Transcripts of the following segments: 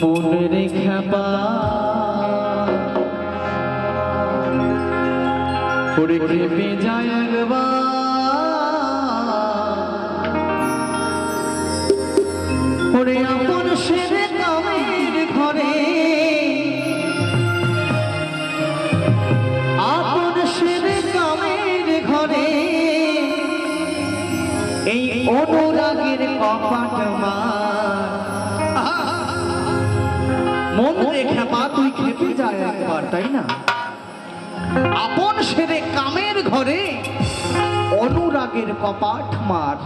মনে রেখা পড়ে খেপে যায় একবার ওরে আপন সেরে কামের ঘরে আপন সেরে কামের ঘরে এই অনুরাগের কপাট মন রেখা পা তুই খেপে যায় একবার তাই না আপন সেরে কামের ঘরে অনুরাগের কপাট মার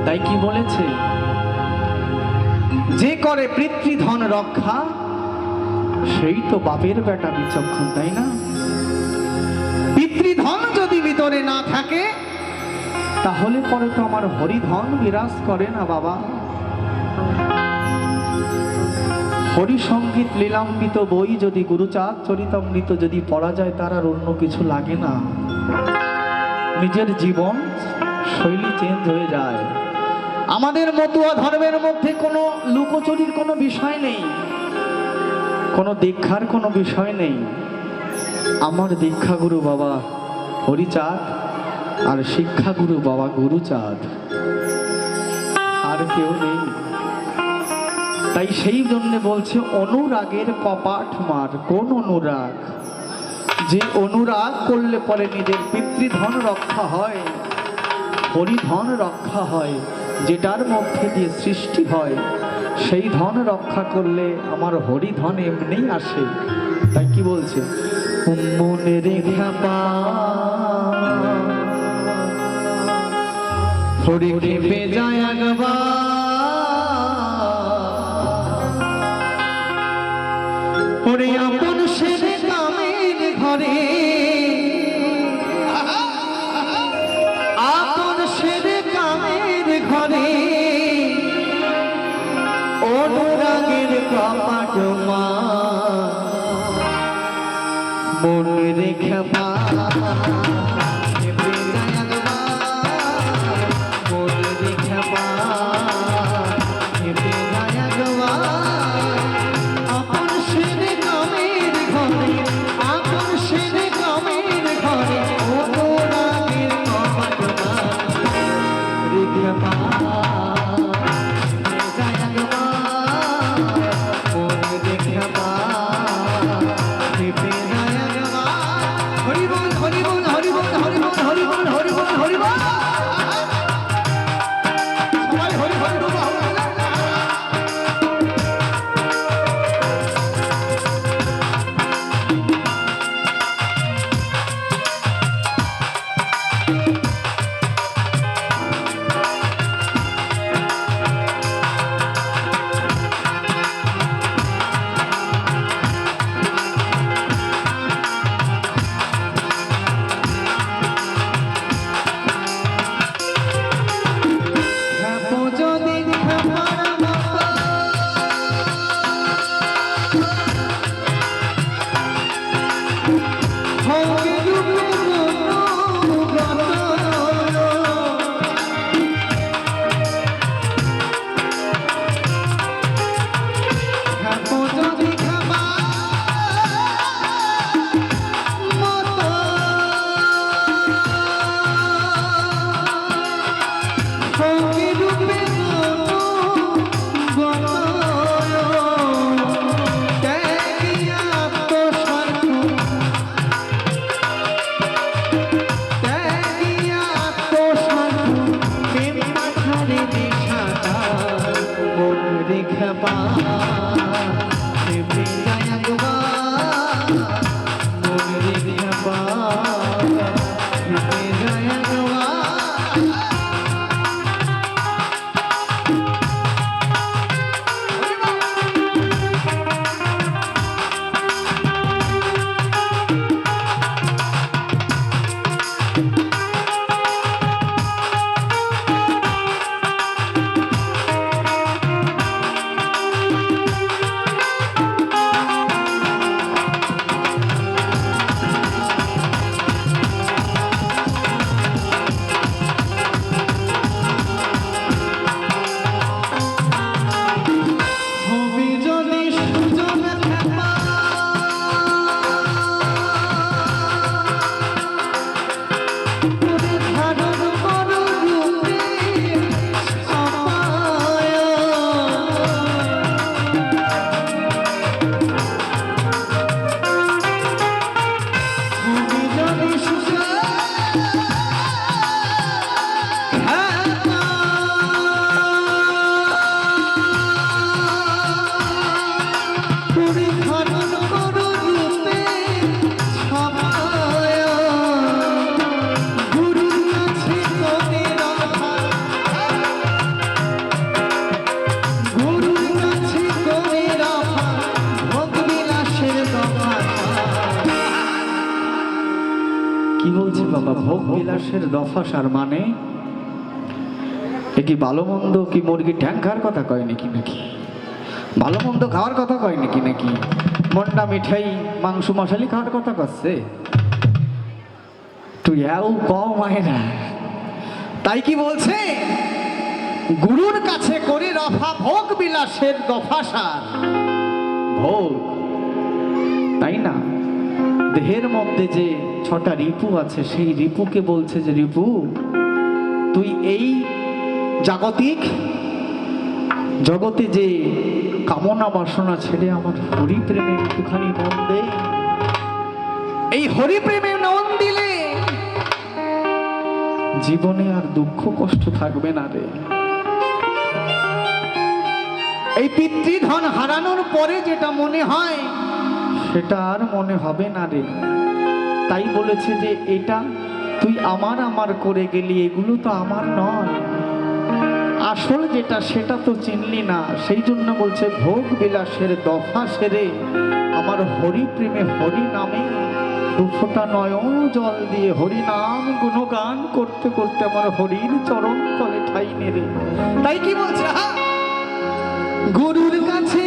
তাই কি বলেছে যে করে পিতৃধন রক্ষা সেই তো বাপের বেটা বিচক্ষণ তাই না পিতৃধন যদি ভিতরে না থাকে তাহলে পরে তো আমার হরিধন বিরাজ করে না বাবা হরি সঙ্গীত লীলামৃত বই যদি গুরুচাঁদ চরিতামৃত যদি পড়া যায় তার আর অন্য কিছু লাগে না নিজের জীবন শৈলী চেঞ্জ হয়ে যায় আমাদের মতুয়া ধর্মের মধ্যে কোনো লুকোচুরির কোনো বিষয় নেই কোনো দীক্ষার কোনো বিষয় নেই আমার দীক্ষাগুরু বাবা হরিচাঁদ আর শিক্ষাগুরু বাবা গুরুচাঁদ আর কেউ নেই তাই সেই জন্য বলছে অনুরাগের কপাট মার কোন অনুরাগ যে অনুরাগ করলে পরে নিজের পিতৃধন রক্ষা হয় হরিধন রক্ষা হয় যেটার মধ্যে দিয়ে সৃষ্টি হয় সেই ধন রক্ষা করলে আমার হরিধন এমনি আসে তাই কি বলছে মনে রেখা পা হরি খেপে যায় একবার ওরে আপন সেরে কামের ঘরে আপন সেরে কামের ঘরে অনুরাগের কপাট মন রেখা পা কি বলছে বাবা? ভোগ বিলাসের দফাসার মানে এ কি ভালো মন্দ কি মুরগি ঠ্যাং খাওয়ার কথা কয় নাকি? নাকি ভালো মন্দ খাওয়ার কথা কয় নাকি? নাকি মন্ডা মিঠাই মাংস মশালি খাওয়ার কথা করছে? তুই এও কও মায়েরা। তাই কি বলছে? গুরুর কাছে করে রফা ভোগ বিলাসের দফাসার ভোগ, তাই না? দেহের মধ্যে যে 6টা রিপু আছে, সেই রিপুকে বলছে যে রিপু তুই এই জাগতিক জগতে যে কামনা বাসনা ছেড়ে আমার হরি প্রেমে একটুখানি মন দে। এই হরি প্রেমে মন দিলে জীবনে আর দুঃখ কষ্ট থাকবে না রে। এই পিতৃধন হারানোর পরে যেটা মনে হয় সেটা আর মনে হবে না রে। তাই বলেছে যে এটা তুই আমার আমার করে গেলি, এগুলো তো আমার নয়, আসল যেটা সেটা তো চিনলি না। সেই জন্য বলছে ভোগ বিলাসের দফা সেরে আমার হরি প্রেমে হরি নামে 2 ফোঁটা নয়ন জল দিয়ে হরি নাম গুণগান করতে করতে আমার হরির চরণ তলে ঠাই নেড়ে। তাই কি বলছে? গুরুর কাছে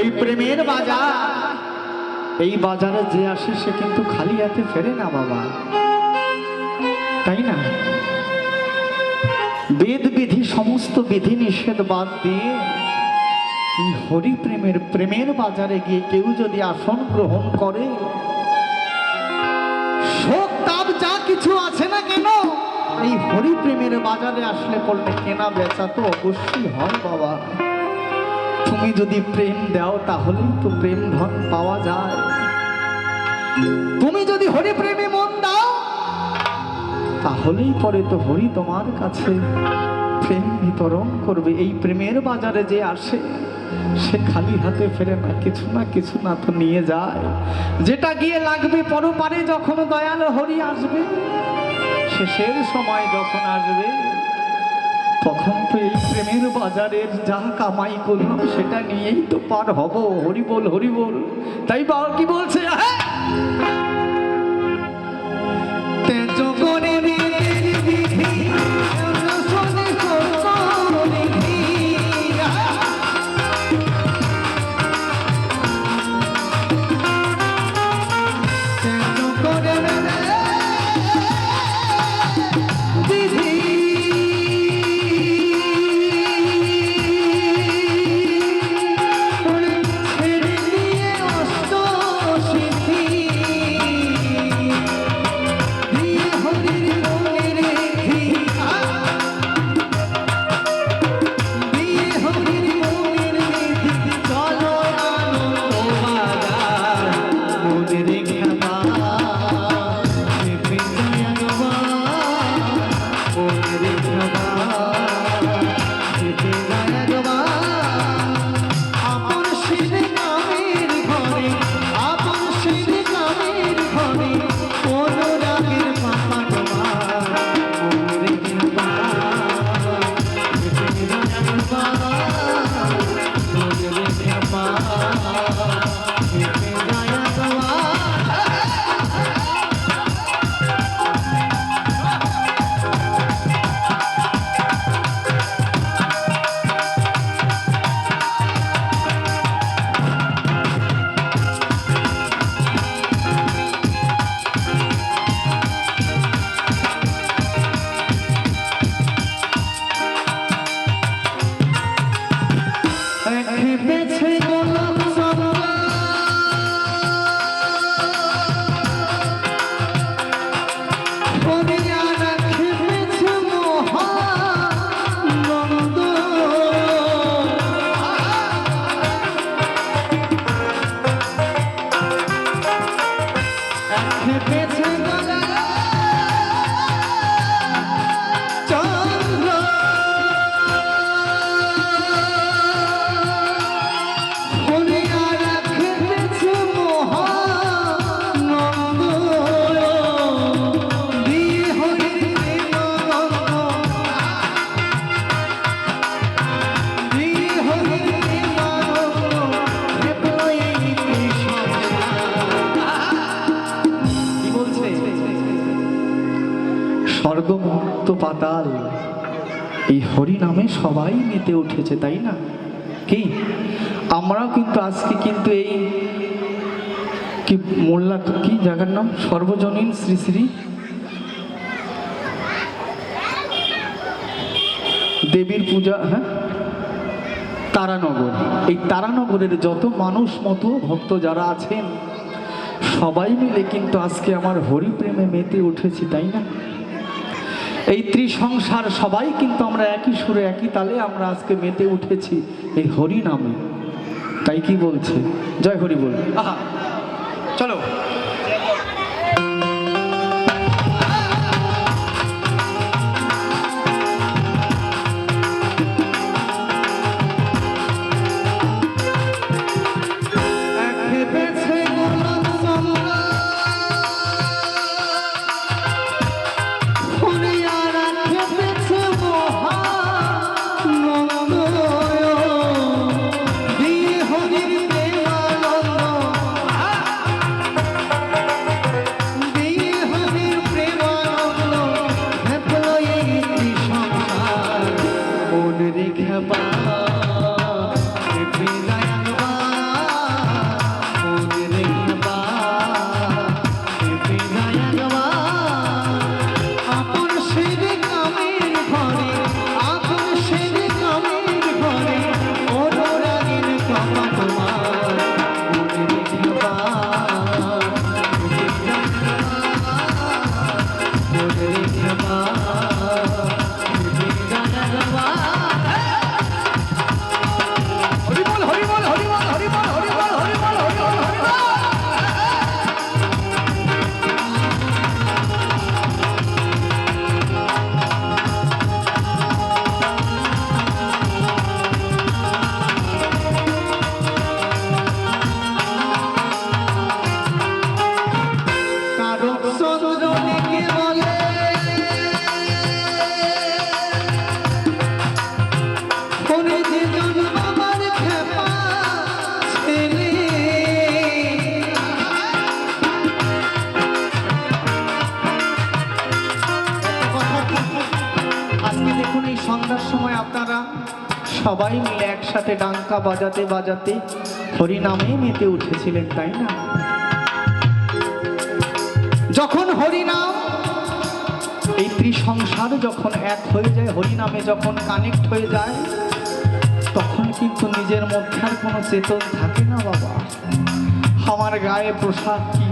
এই প্রেমের বাজার, এই বাজারে যে আসে সে কিন্তু খালি হাতে ফেরে না বাবা, তাই না? বেদ বিধি সমস্ত বিধি নিষেধ বাদ দিয়ে এই হরি প্রেমের বাজারে গিয়ে কেউ যদি আসন গ্রহণ করে, শোক তাপ যা কিছু আছে না কেন, এই হরি প্রেমের বাজারে আসলে পড়লে কেনা বেচা তো অবশ্যই হয় বাবা। তুমি যদি প্রেম দাও তাহলেই তো প্রেম ধন পাওয়া যায়। তুমি যদি হরি প্রেমে মন দাও তাহলেই পরে তো হরি তোমার কাছে প্রেম বিতরণ করবে। এই প্রেমের বাজারে যে আসে সে খালি হাতে ফেরে না, কিছু না তো নিয়ে যায়। যেটা গিয়ে লাগবে পরপারে যখন দয়াল হরি আসবে, শেষের সময় যখন আসবে তখন তো এই প্রেমের বাজারের যা কামাই করলাম সেটা নিয়েই তো পার হব। হরি বল হরি বল। তাই বাবা কি বলছে? স্বর্গ মুক্ত পাতাল এই হরি নামে সবাই মেতে উঠেছে, তাই না? কি আমরাও কিন্তু আজকে কিন্তু এই কি মোল্লা কি জায়গার নাম সর্বজনীন শ্রী শ্রী দেবীর পূজা, হ্যাঁ তারানগর, এই তারানগরের যত মানুষ মতো ভক্ত যারা আছেন সবাই মিলে কিন্তু আজকে আমার হরি প্রেমে মেতে উঠেছি, তাই না? এই ত্রিসংসার সবাই কিন্তু আমরা একই সুরে একই তালে আমরা আজকে মেতে উঠেছি এই হরি নামে, তাই কি বলছে? জয় হরি বল। আহা চলো সন্ধ্যার সময় আপনারা সবাই মিলে একসাথে ডাঙ্কা বাজাতে বাজাতে হরি নামে মেতে উঠেছিলেন, তাই না? যখন হরি নাম এই ত্রিসংসার যখন এক হয়ে যায়, হরি নামে যখন কানেক্ট হয়ে যায়, তখন কিন্তু নিজের মধ্যে আর কোনো চেতন থাকে না। বাবা আমার গায়ে পোশাক কি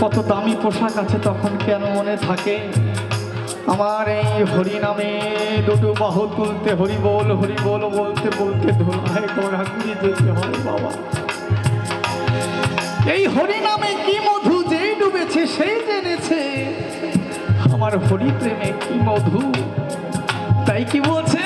কত দামি পোশাক আছে তখন কেন মনে থাকে? আমার এই হরি নামে দুটো বাহু তুলতে হরি বল বলতে বলতে ধোলায় গড়াগুড়ি যেতে হয়। বাবা এই হরি নামে কি মধু যেই ডুবেছে সেই জেনেছে আমার হরি প্রেমে কি মধু, তাই কি বলছে?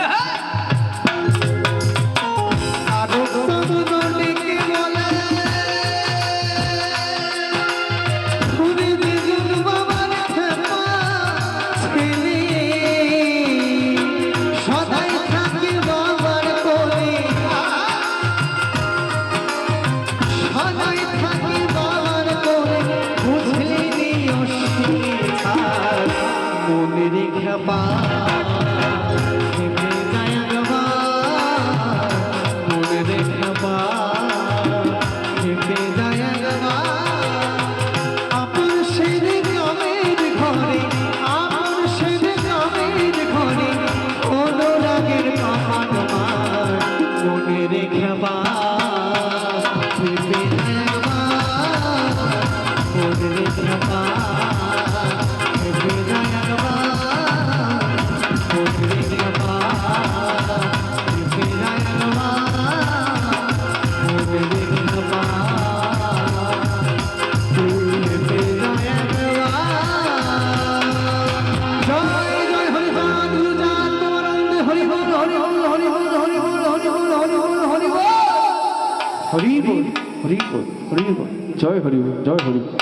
হরি বল হরি বল হরি বল, জয় হরি বল, জয় হরি বল।